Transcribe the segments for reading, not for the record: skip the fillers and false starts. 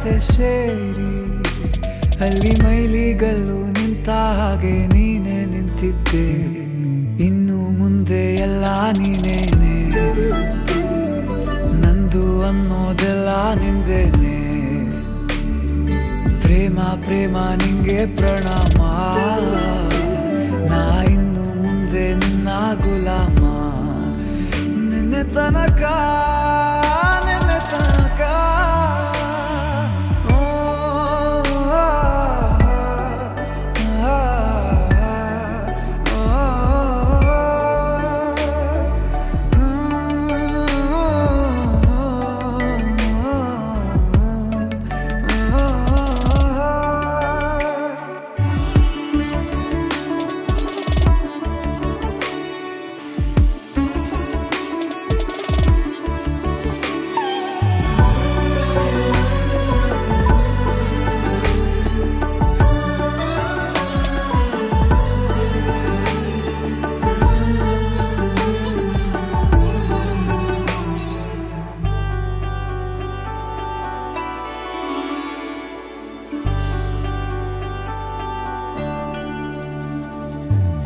ಜೊತೆ ಸೇರಿ ಅಲ್ಲಿ ಮೈಲಿಗಲ್ಲು ನಿಂತ ಹಾಗೆ ನೀನೆ ನಿಂತಿದ್ದೆ. ಇನ್ನು ಮುಂದೆ ಎಲ್ಲ ನೀನೇನೆ, ನಂದು ಅನ್ನೋದೆಲ್ಲ ನಿಂದೇನೆ. ಪ್ರೇಮ ಪ್ರೇಮ ನಿಂಗೆ ಪ್ರಣಾಮ, ನಾ ಇನ್ನು ಮುಂದೆ ನಿನ್ನ ಗುಲಾಮ. ನಿನ್ನೆ ತನಕ ನಿನ್ನೆ ತನಕ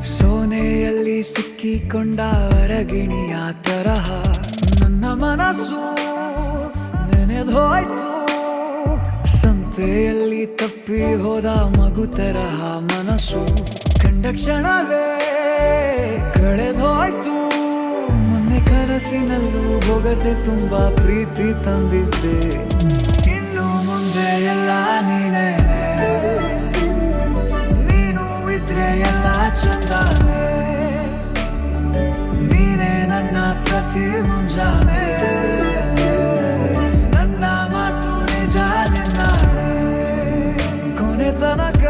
ಸೋನೆಯಲ್ಲಿ ಸಿಕ್ಕಿಕೊಂಡ ಅರಗಿಣಿಯ ತರಹ ನನ್ನ ಮನಸ್ಸು ನೆನೆದೋಯ್ತು. ಸಂತೆಯಲ್ಲಿ ತಪ್ಪಿ ಹೋದ ಮಗು ತರಹ ಮನಸ್ಸು ಕಂಡ ಕ್ಷಣವೇ ಕಳೆದೋಯ್ತು. ಮೊನ್ನೆ ಕನಸಿನಲ್ಲೂ ಬೊಗಸೆ ತುಂಬಾ ಪ್ರೀತಿ ತಂದಿದ್ದೆ. ಇನ್ನು ಮುಂದೆ ಎಲ್ಲ ನೀನೇ, ನೀನು ಇದ್ರೆ ಎಲ್ಲ ಚಂದಾನೆ. ನೀನೇ ನನ್ನ ಪ್ರತಿ ಮುಂಜಾನೆ, ನನ್ನ ಮಾತು ನಿಜ ನಿನ್ನಾನೆ. ಕೊನೆ ತನಕ